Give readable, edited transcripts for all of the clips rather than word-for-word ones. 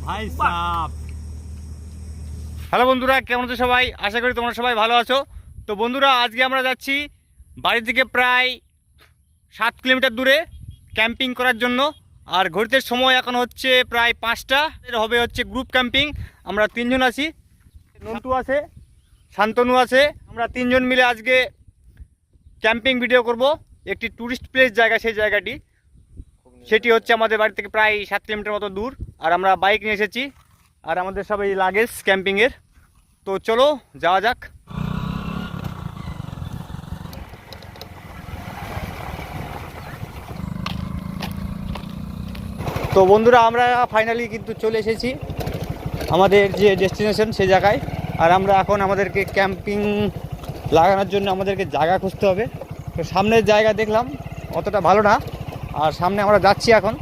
ভাই সাপ। হ্যালো বন্ধুরা, কেমন আছো সবাই? আশা করি তোমরা সবাই ভালো আছো। তো বন্ধুরা, আজকে আমরা যাচ্ছি বাড়ি থেকে প্রায় 7 কিলোমিটার দূরে ক্যাম্পিং করার জন্য। আর ঘড়িতে সময় এখন হচ্ছে প্রায় 5টা। হবে হচ্ছে গ্রুপ ক্যাম্পিং। আমরা 3 জন আছি, নন্টু আছে, শান্তনু আছে। আমরা 3 জন মিলে আজকে ক্যাম্পিং ভিডিও করব। একটি টুরিস্ট প্লেস জায়গা, সেই জায়গাটি সেটি হচ্ছে আমাদের বাড়ি থেকে প্রায় 7 কিলোমিটার মতো দূর। আর আমরা বাইক নিয়ে এসেছি, আর আমাদের সব এই লাগেজ ক্যাম্পিংয়ের। তো চলো যাওয়া যাক। তো বন্ধুরা, আমরা ফাইনালি কিন্তু চলে এসেছি আমাদের যে ডেস্টিনেশন সেই জায়গায়। আর আমরা এখন আমাদেরকে ক্যাম্পিং লাগানোর জন্য আমাদেরকে জায়গা খুঁজতে হবে। তো সামনের জায়গা দেখলাম অতটা ভালো না, আর সামনে আমরা যাচ্ছি এখন।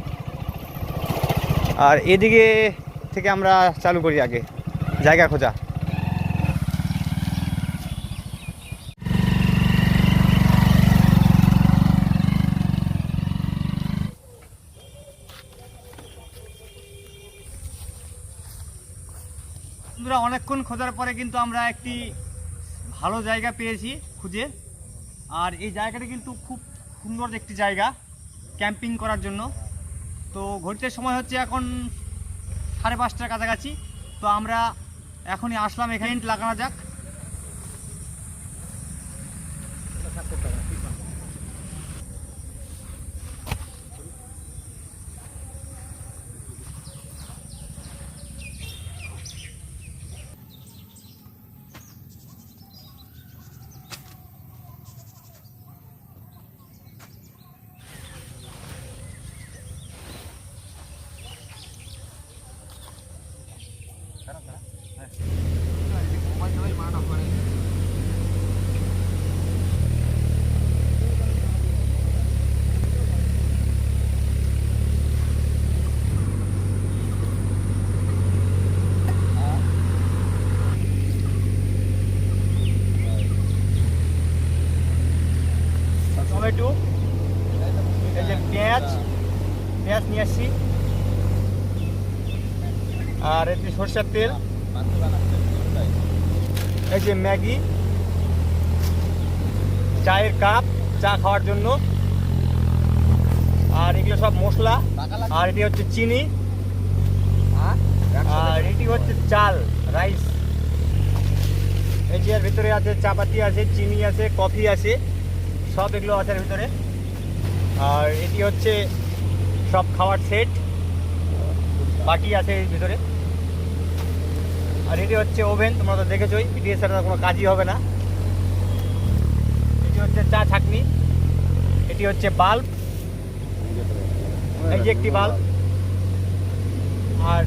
আর এদিকে থেকে আমরা চালু করি আগে জায়গা খোঁজা। বন্ধুরা, অনেকক্ষণ খোঁজার পরে কিন্তু আমরা একটি ভালো জায়গা পেয়েছি খুঁজে। আর এই জায়গাটা কিন্তু খুব সুন্দর একটি জায়গা ক্যাম্পিং করার জন্য। তো ঘড়িতে সময় হচ্ছে এখন 5:30টার কাছাকাছি। তো আমরা এখনই আসলাম, এখানে লাগানো যাক। টমেটো, এই যে পেঁয়াজ নিয়ে আসছি, আর এই যে সরষের তেল, এই যে ম্যাগি, চায়ের কাপ, চা খাওয়ার জন্য, আর এগুলো সব মশলা। আর এটি হচ্ছে চিনি, আর এটি হচ্ছে চাল, রাইস। এই যে এর ভিতরে আছে চাপাতি আছে, চিনি আছে, কফি আছে, সব এগুলো আছে এর ভিতরে। আর এটি হচ্ছে সব খাওয়ার সেট, বাটি আছে এর ভিতরে। আর এটি হচ্ছে ওভেন, তোমরা তো দেখেছোই, এটি ছাড়া কোনো কাজই হবে না। এটি হচ্ছে চা ছাঁকনি, এটি হচ্ছে বাল্ব, এই যে একটি বাল্ব। আর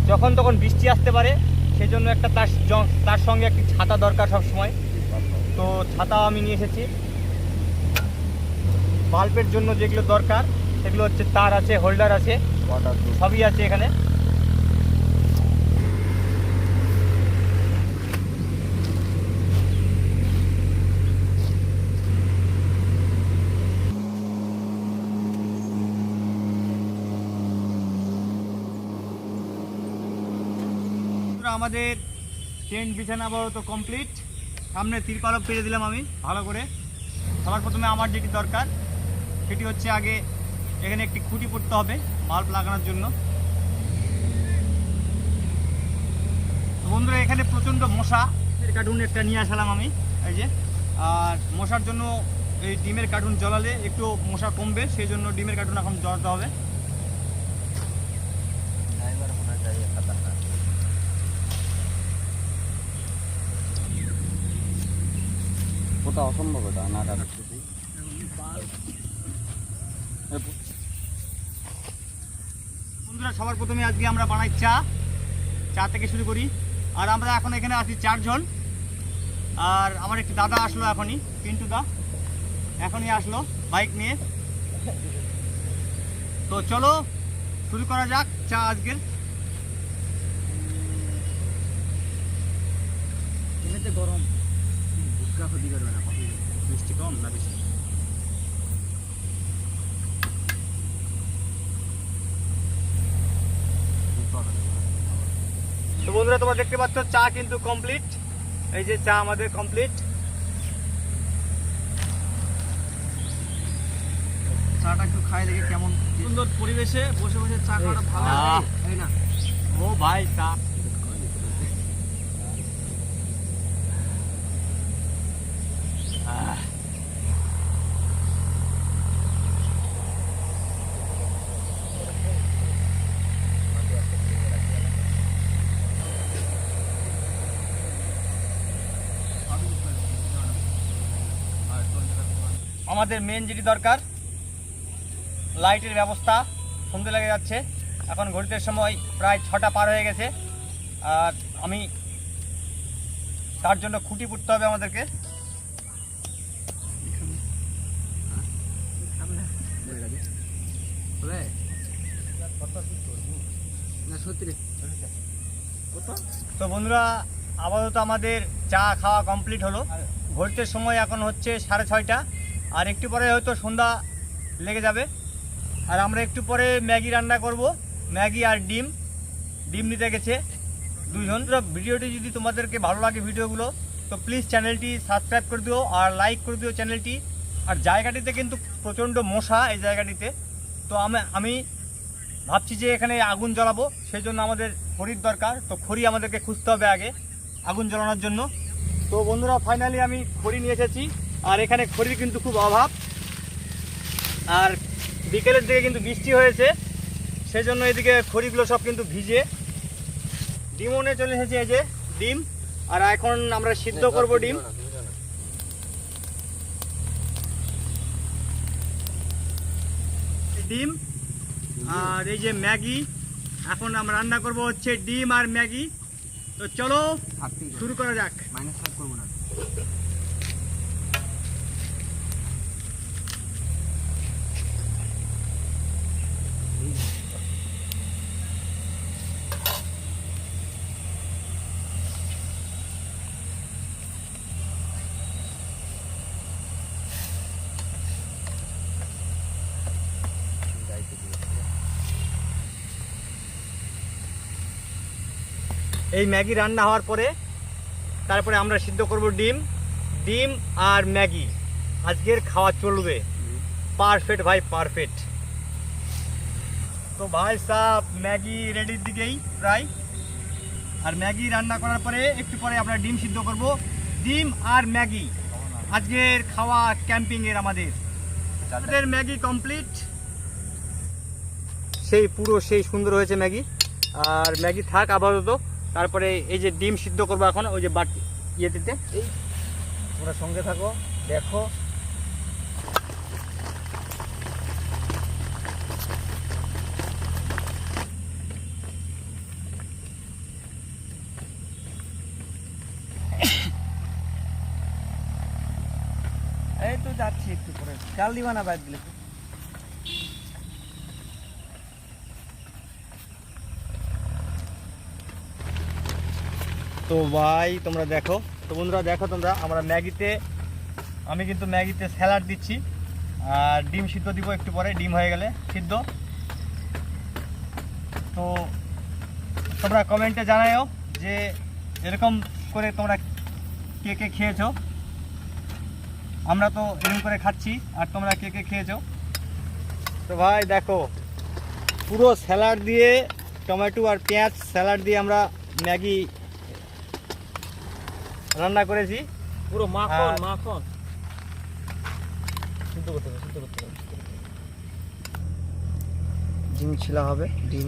যখন তখন বৃষ্টি আসতে পারে, সেই জন্য একটা তার সঙ্গে একটি ছাতা দরকার সব সময়। তো ছাতাও আমি নিয়ে এসেছি। বাল্বের জন্য যেগুলো দরকার সেগুলো হচ্ছে তার আছে, হোল্ডার আছে, সবই আছে এখানে। আমাদের টেন্ট বিছানা আপাতত কমপ্লিট। সামনে তিরপালও পেরে দিলাম আমি ভালো করে। সবার প্রথমে আমার যেটি দরকার সেটি হচ্ছে আগে এখানে একটি খুঁটি পড়তে হবে বাল্ব লাগানোর জন্য। বন্ধুরা, এখানে প্রচণ্ড মশা, কার্টুন একটা নিয়ে আসলাম আমি, এই যে। আর মশার জন্য এই ডিমের কার্টুন জ্বলালে একটু মশা কমবে, সেই জন্য ডিমের কার্টুন এখন জ্বলাতে হবে। ওটা অসম্ভব, এটা না বন্ধুরা, সবার প্রথমে আজকে আমরা বানাই চা থেকে শুরু করি। আর আমরা এখন এখানে আছি 4 জন। আর আমার একটি দাদা আসলো এখনই, পিন্টু দা এখনই আসলো বাইক নিয়ে। তো চলো শুরু করা যাক চা আজকের। এমনিতে গরম, ভুটকা ক্ষতি করবে না। মিষ্টি কম না বেশি? বন্ধুরা তোমরা দেখতে পাচ্ছ চা কিন্তু কমপ্লিট। এই যে চা আমাদের কমপ্লিট। চাটা একটু খাই দেখি কেমন সুন্দর পরিবেশে বসে বসে চা খাওয়াটা ভালো লাগে, তাই না? ও ভাই চা আমাদের মেন যেটি দরকার লাইটের ব্যবস্থা। সন্ধে লেগে যাচ্ছে, এখন ঘড়িতে সময় প্রায় 6টা পার হয়ে গেছে। আর আমি তার জন্য খুঁটি পুঁততে হবে আমাদেরকে। তো বন্ধুরা আপাতত আমাদের চা খাওয়া কমপ্লিট হলো। ঘড়িতে সময় এখন হচ্ছে 6:30, আর একটু পরে হয়তো সন্ধ্যা লেগে যাবে। আর আমরা একটু পরে ম্যাগি রান্না করব, ম্যাগি আর ডিম নিতে গেছে দুইজন। ভিডিওটি যদি তোমাদেরকে ভালো লাগে ভিডিওগুলো, তো প্লিজ চ্যানেলটি সাবস্ক্রাইব করে দিও আর লাইক করে দিও চ্যানেলটি। আর জায়গাটিতে কিন্তু প্রচণ্ড মশা এই জায়গাটিতে। তো আমি ভাবছি যে এখানে আগুন জ্বালাবো, সেই জন্য আমাদের খড়ির দরকার। তো খড়ি আমাদেরকে খুঁজতে হবে আগে আগুন জ্বালানোর জন্য। তো বন্ধুরা ফাইনালি আমি খড়ি নিয়ে এসেছি, আর এখানে খড়ির কিন্তু খুব অভাব। আর বিকেলের দিকে কিন্তু বৃষ্টি হয়েছে, সেই জন্য এদিকে খড়িগুলো সব কিন্তু ভিজে। ডিমও নিয়ে চলে এসেছে, এই যে ডিম। আর এখন আমরা সিদ্ধ করব ডিম। ডিম আর এই যে ম্যাগি, এখন আমরা রান্না করব হচ্ছে ডিম আর ম্যাগি। তো চলো শুরু করা যাক। মাইনাস করবো না। এই ম্যাগি রান্না হওয়ার পরে তারপরে আমরা সিদ্ধ করব ডিম আর ম্যাগি। আজকের খাওয়া চলবে পারফেক্ট ভাই, পারফেক্ট। তো ভাই সাহ ম্যাগি রেডির দিকেই প্রায়। আর ম্যাগি রান্না করার পরে একটু পরে আমরা ডিম সিদ্ধ করব। ডিম আর ম্যাগি আজকের খাওয়া ক্যাম্পিংয়ের আমাদের ম্যাগি কমপ্লিট। সেই সুন্দর হয়েছে ম্যাগি। আর ম্যাগি থাক আপাতত, তারপরে এই যে ডিম সিদ্ধ করবো এখন ওই যে বাটি ইয়েতে। এই তোমরা সঙ্গে থাকো, দেখো। এই তো যাচ্ছি একটু পরে। চাল দিবা না বাদ দিলে? তো ভাই তোমরা দেখো, তো বন্ধুরা দেখো তোমরা, আমি কিন্তু ম্যাগিতে স্যালাড দিচ্ছি আর ডিম সিদ্ধ দিব একটু পরে, ডিম হয়ে গেলে সিদ্ধ। তো তোমরা কমেন্টে জানাও যে এরকম করে তোমরা কে কে খেয়েছো। আমরা তো এরকম করে খাচ্ছি, আর তোমরা কে কে খেয়েছো। তো ভাই দেখো পুরো স্যালাড দিয়ে, টমেটো আর পেঁয়াজ স্যালাড দিয়ে আমরা ম্যাগি রান্না করেছি। পুরো মাখন সিদ্ধ করতে হবে। ডিম ছিলা হবে, ডিম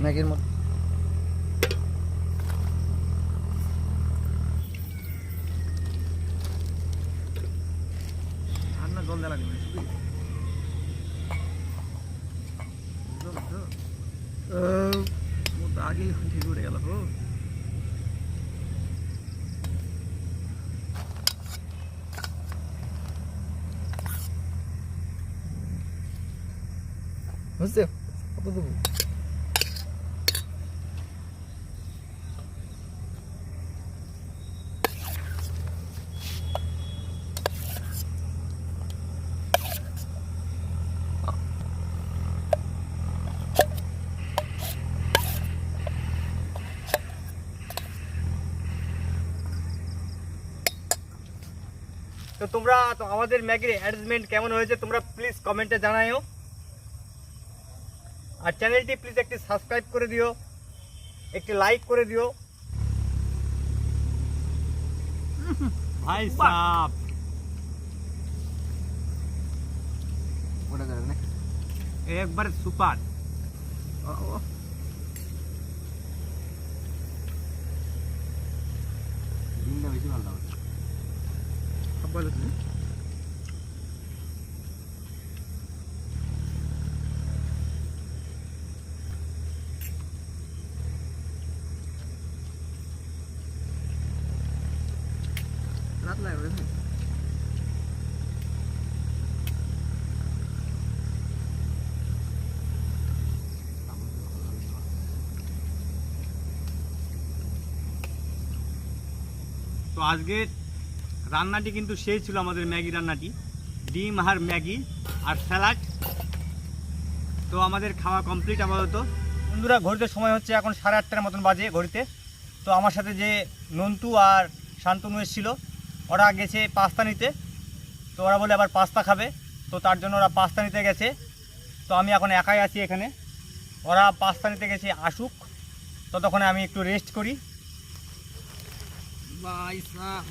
ম্যাগির মতো। ঠান্ডা জল দেওয়া লাগবে। আগে ঠিক উঠে গেল। বুঝতে কত দেবো? তো তোমরা তো আমাদের ম্যাগির অ্যারেঞ্জমেন্ট কেমন হয়েছে তোমরা প্লিজ কমেন্টে জানাইও। আর চ্যানেলটি প্লিজ একটি সাবস্ক্রাইব করে দিও, একটি লাইক করে দিও। ভাই সাপ ওটা করে না একবার সুপার। ডিমটা বেশি ভালো লাগে সব ভালো আছে রাত লাগবে তো আজকের রান্নাটি কিন্তু সেই ছিল আমাদের ম্যাগি রান্নাটি, ডিম আর ম্যাগি আর স্যালাড। তো আমাদের খাওয়া কমপ্লিট আপাতত। বন্ধুরা ঘড়িতে সময় হচ্ছে এখন 8:30টার মতন বাজে ঘড়িতে। তো আমার সাথে যে নন্তু আর শান্তনু এসেছিল ওরা গেছে পাস্তা নিতে। তো ওরা বলে আবার পাস্তা খাবে, তো তার জন্য ওরা পাস্তা নিতে গেছে। তো আমি এখন একাই আছি এখানে, ওরা পাস্তা নিতে গেছে আসুক, ততক্ষণে আমি একটু রেস্ট করি। ভাই সাহ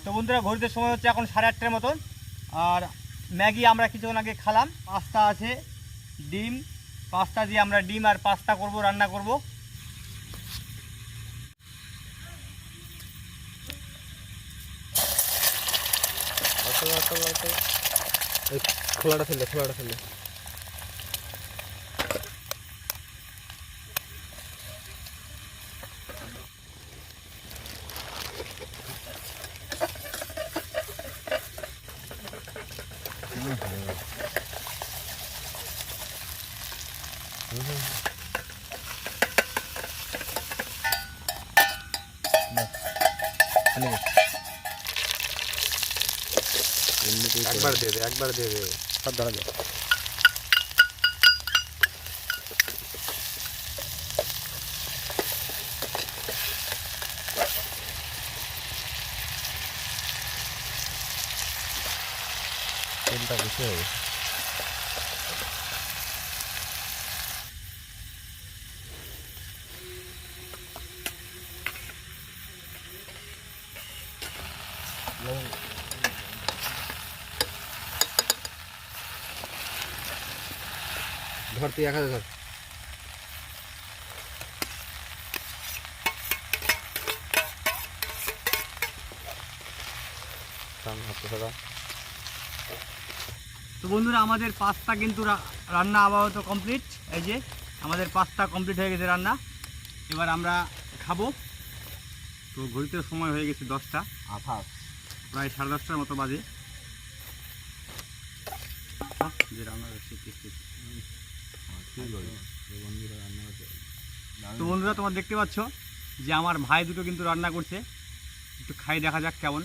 তো বন্ধুরা ঘড়িতে সময় হচ্ছে এখন 8:30টার মতন। আর ম্যাগি আমরা কিছুক্ষণ আগে খালাম, পাস্তা আছে, ডিম, পাস্তা দিয়ে আমরা ডিম আর পাস্তা করব, রান্না করব। খোলাটা ফেললে একবার দিয়ে দে সব ধরা যায়। তেলটা বেশি হবে। ধর তুই 1000 ধর। তো বন্ধুরা আমাদের পাস্তা কিন্তু রান্না আপাতত কমপ্লিট। এই যে আমাদের পাস্তা কমপ্লিট হয়ে গেছে রান্না, এবার আমরা খাবো। তো ঘড়িতে সময় হয়ে গেছে 10টা, প্রায় 10:30টার মতো বাজে। যে রান্না তো বন্ধুরা তোমরা দেখতে পাচ্ছ যে আমার ভাই দুটো কিন্তু রান্না করছে, একটু খাই দেখা যাক কেমন।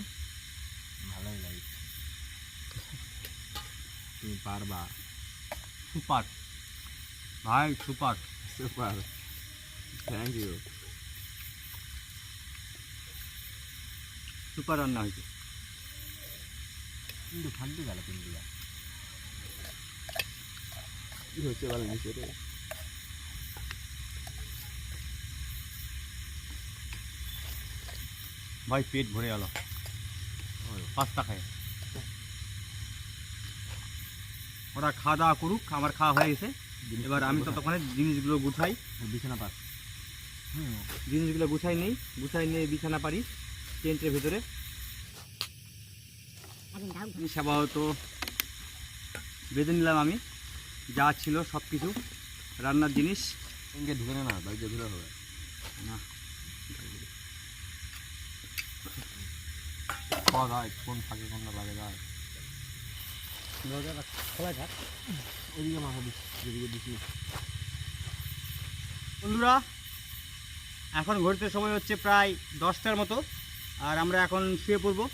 ভালোই লাগে, তুমি পারবা। সুপার ভাই, super super, thank you. Super রান্না হয়েছে। কিন্তু ফান্দি গেল পিন্ডিয়া কি হচ্ছে ভালো নিচে রে। ভাই পেট ভরে গেল পাস্তা খায়। ওরা খাওয়া দাওয়া করুক, আমার খাওয়া হয়ে গেছে। এবার আমি ততক্ষণে জিনিসগুলো গুছাই, বিছানা পাস। জিনিসগুলো গুছাই নিয়ে বিছানা পারি টেন্টের ভিতরে। আপাতত বেঁধে নিলাম আমি যা ছিল সব কিছু রান্নার জিনিস। সঙ্গে ঢুকে না বাড়িতে ধুলে হবে না, খাওয়া যায় কোন ফাঁকে কোনটা লাগে যায় খোলা থাক। ওইদিকে মাথা দিস, যেদিকে দিছি। বন্ধুরা এখন ঘড়িতে সময় হচ্ছে প্রায় 10টার মতো, আর আমরা এখন শুয়ে পড়বো।